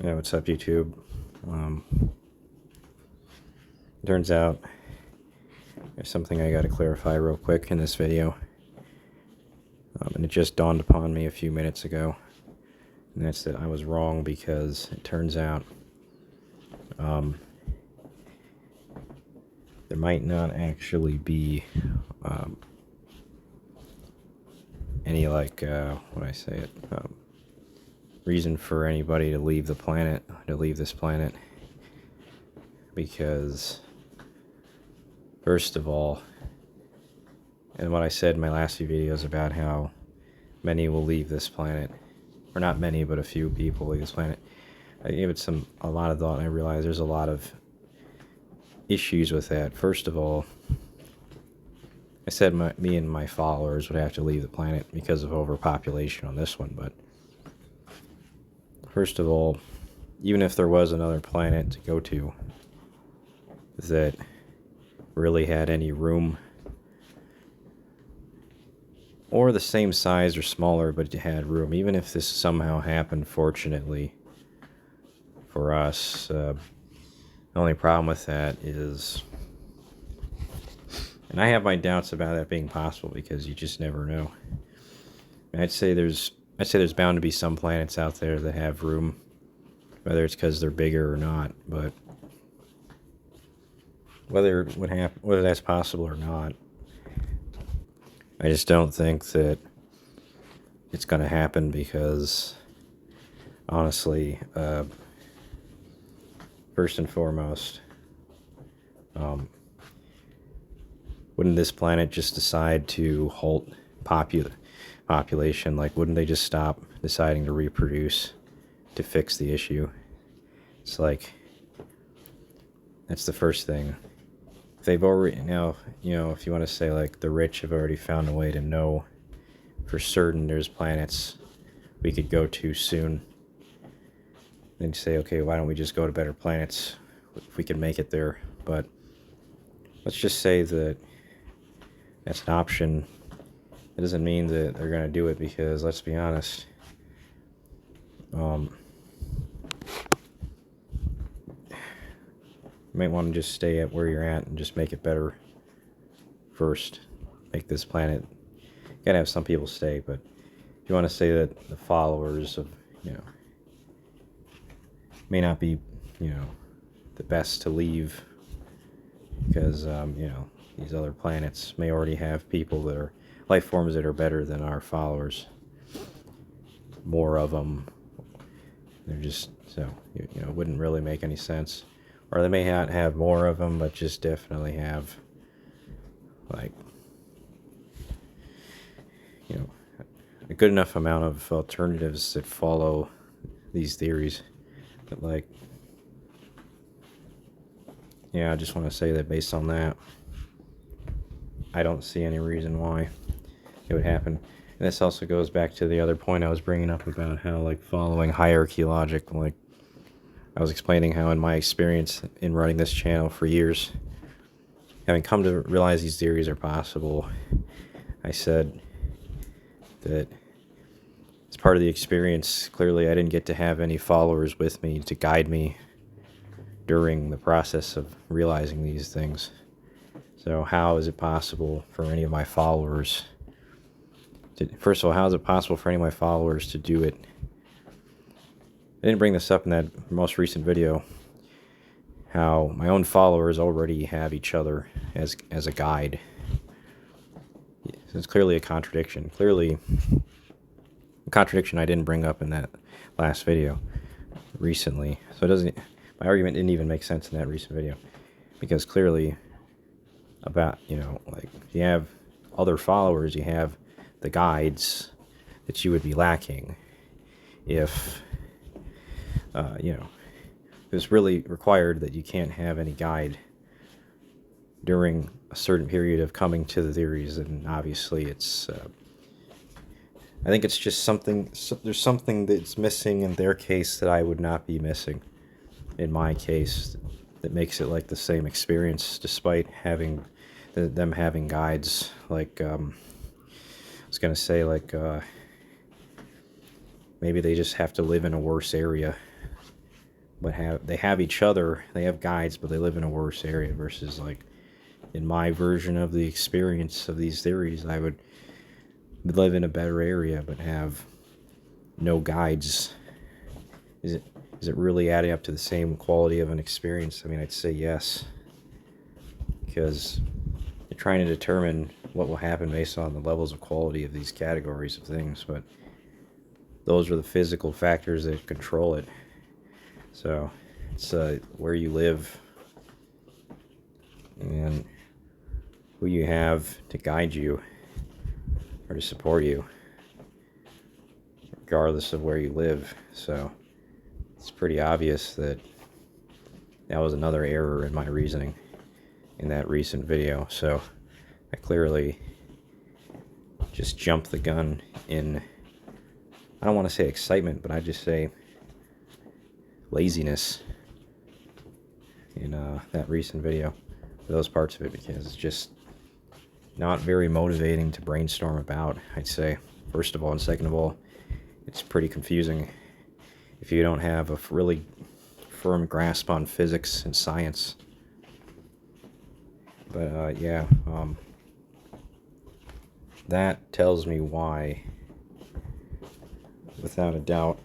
Yeah, what's up, YouTube? Turns out there's something I gotta clarify real quick in this video. And it just dawned upon me a few minutes ago. And that's that I was wrong, because it turns out there might not actually be any, like, what I say it, reason for anybody to leave this planet. Because, first of all, and what I said in my last few videos about how many will leave this planet, or not many, but a few people leave this planet, I gave it a lot of thought, and I realized there's a lot of issues with that. First of all, I said me and my followers would have to leave the planet because of overpopulation on this one, but first of all, even if there was another planet to go to that really had any room, or the same size or smaller but it had room, even if this somehow happened, fortunately for us, the only problem with that is, and I have my doubts about that being possible, because you just never know. I'd say there's bound to be some planets out there that have room, whether it's because they're bigger or not, but whether that's possible or not, I just don't think that it's going to happen, because honestly, first and foremost, wouldn't this planet just decide to halt population? Like, wouldn't they just stop deciding to reproduce to fix the issue? It's like, that's the first thing. They've already, now, if you want to say, like, the rich have already found a way to know for certain there's planets we could go to soon, then say, okay, why don't we just go to better planets if we can make it there? But let's just say that that's an option. It doesn't mean that they're going to do it, because let's be honest, you might want to just stay at where you're at and just make it better first. Make this planet, you gotta have some people stay, but if you want to say that the followers of, may not be, the best to leave, because, these other planets may already have people that are life forms that are better than our followers. More of them. They're just, so, it wouldn't really make any sense. Or they may not have more of them, but just definitely have, like, a good enough amount of alternatives that follow these theories. But, like, yeah, I just want to say that based on that, I don't see any reason why it would happen. And this also goes back to the other point I was bringing up about how, like, following hierarchy logic, like, I was explaining how in my experience in running this channel for years, having come to realize these theories are possible, I said that as part of the experience, clearly I didn't get to have any followers with me to guide me during the process of realizing these things. So how is it possible for any of my followers to, first of all, how is it possible for any of my followers to do it? I didn't bring this up in that most recent video, how my own followers already have each other as a guide. It's clearly a contradiction. Clearly a contradiction I didn't bring up in that last video recently. So it doesn't, my argument didn't even make sense in that recent video, because clearly about, like, you have other followers, you have the guides that you would be lacking if it was really required that you can't have any guide during a certain period of coming to the theories. And obviously it's I think it's just there's something that's missing in their case that I would not be missing in my case, that makes it like the same experience, despite having them having guides. Like, I was gonna say, like, maybe they just have to live in a worse area but they have each other. They have guides, but they live in a worse area. Versus like in my version of the experience of these theories, I would live in a better area, but have no guides. Is it really adding up to the same quality of an experience? I mean, I'd say yes, because you're trying to determine what will happen based on the levels of quality of these categories of things, but those are the physical factors that control it. So it's where you live and who you have to guide you or to support you, regardless of where you live. So it's pretty obvious that that was another error in my reasoning in that recent video. So I clearly just jumped the gun in, I don't want to say excitement, but I just say laziness in that recent video, those parts of it, because it's just not very motivating to brainstorm about, I'd say, first of all, and second of all, it's pretty confusing if you don't have a really firm grasp on physics and science. But yeah, that tells me why, without a doubt,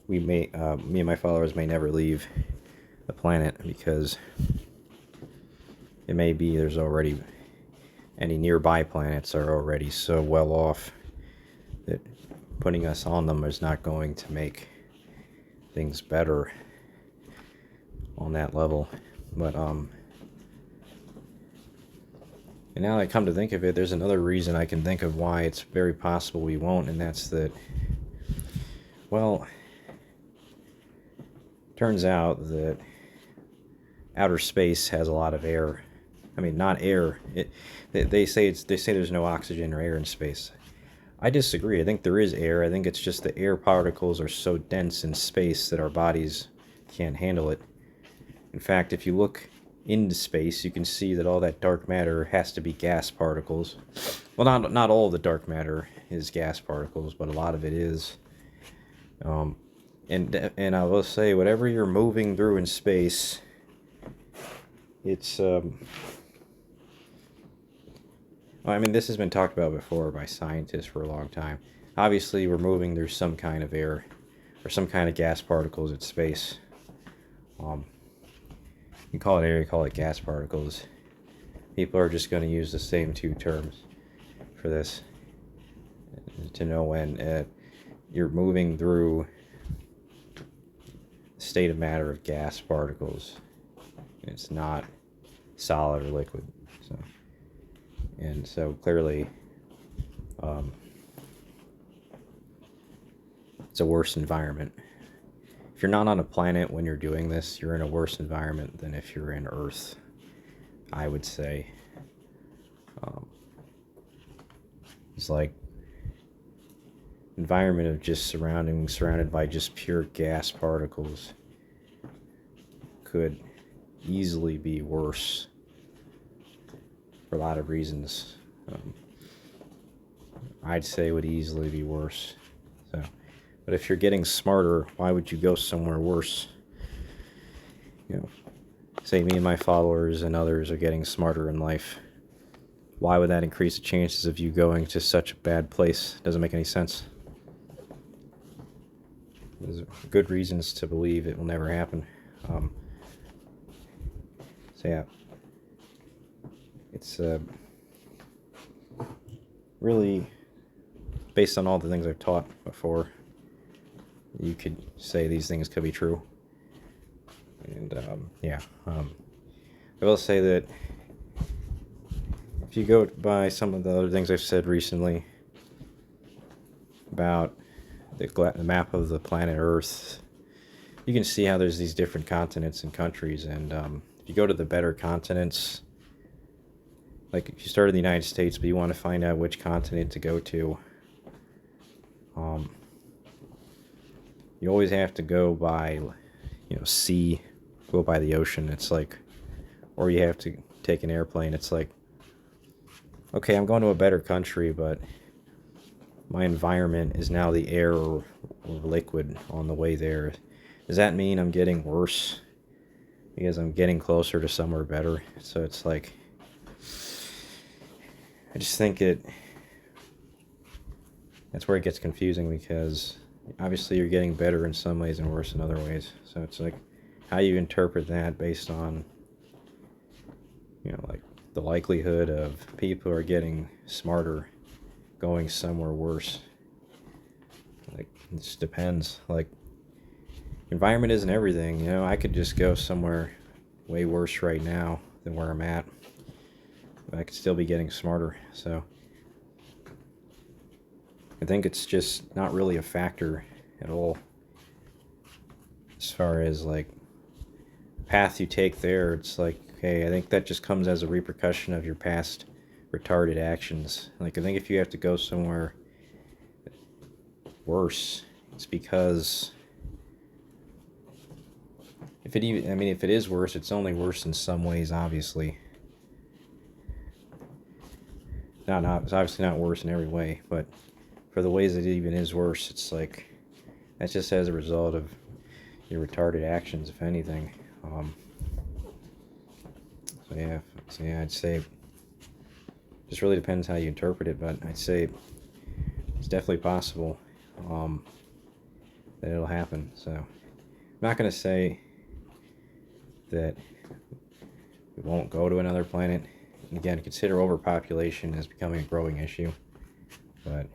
me and my followers may never leave the planet, because it may be there's already any nearby planets are already so well off that putting us on them is not going to make things better on that level. But and now that I come to think of it, there's another reason I can think of why it's very possible we won't, and that's that, well, turns out that outer space has a lot of air. I mean, not air. They say there's no oxygen or air in space. I disagree. I think there is air. I think it's just the air particles are so dense in space that our bodies can't handle it. In fact, if you look into space, you can see that all that dark matter has to be gas particles. Well, not all of the dark matter is gas particles, but a lot of it is. And I will say, whatever you're moving through in space, it's I mean, this has been talked about before by scientists for a long time. Obviously, we're moving through some kind of air or some kind of gas particles in space. You call it air, you call it gas particles. People are just going to use the same two terms for this to know when you're moving through a state of matter of gas particles. It's not solid or liquid. So clearly, it's a worse environment. If you're not on a planet when you're doing this, you're in a worse environment than if you're in Earth, I would say. It's like environment of just surrounded by just pure gas particles could easily be worse for a lot of reasons. I'd say it would easily be worse. So, but if you're getting smarter, why would you go somewhere worse? You know, say me and my followers and others are getting smarter in life. Why would that increase the chances of you going to such a bad place? Doesn't make any sense. There's good reasons to believe it will never happen. So yeah, it's really based on all the things I've taught before. You could say these things could be true. And yeah, I will say that if you go by some of the other things I've said recently about the map of the planet Earth, you can see how there's these different continents and countries, and if you go to the better continents, like if you start in the United States but you want to find out which continent to go to, you always have to go by, sea, go by the ocean. It's like, or you have to take an airplane. It's like, okay, I'm going to a better country, but my environment is now the air or liquid on the way there. does that mean I'm getting worse because I'm getting closer to somewhere better? So it's like, I just think that's where it gets confusing, because obviously you're getting better in some ways and worse in other ways. So it's like how you interpret that based on, like the likelihood of people who are getting smarter going somewhere worse. Like, it just depends. Like, environment isn't everything. I could just go somewhere way worse right now than where I'm at, but I could still be getting smarter. So I think it's just not really a factor at all as far as like path you take there. It's like, okay, I think that just comes as a repercussion of your past retarded actions. Like, I think if you have to go somewhere worse, it's because if it is worse, it's only worse in some ways, obviously. It's obviously not worse in every way, but for the ways it even is worse, it's like that's just as a result of your retarded actions, if anything. So yeah, I'd say it just really depends how you interpret it, but I'd say it's definitely possible that it'll happen. So I'm not going to say that we won't go to another planet. And again, consider overpopulation as becoming a growing issue, but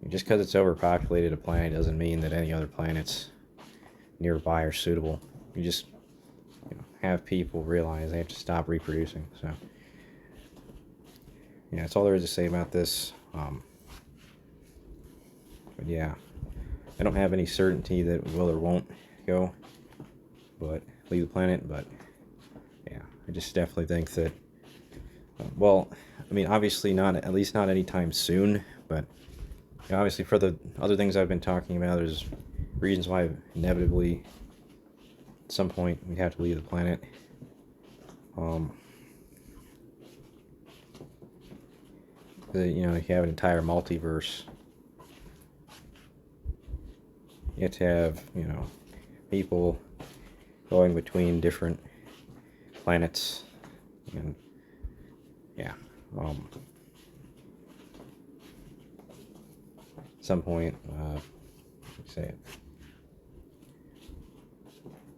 just because it's overpopulated a planet doesn't mean that any other planets nearby are suitable. You just have people realize they have to stop reproducing. So yeah, that's all there is to say about this. But yeah, I don't have any certainty that we will or won't go, but leave the planet. But yeah, I just definitely think that. Obviously not, at least not anytime soon. But obviously, for the other things I've been talking about, there's reasons why inevitably at some point we'd have to leave the planet. If you have an entire multiverse, you have to have, people going between different planets, and yeah, at some point, say it.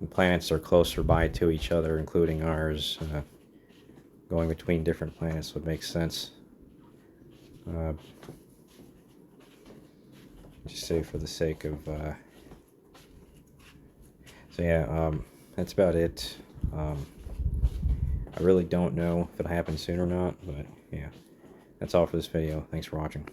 The planets are closer by to each other, including ours. Going between different planets would make sense. Just say for the sake of. So yeah, that's about it. I really don't know if it'll happen soon or not, but yeah, that's all for this video. Thanks for watching.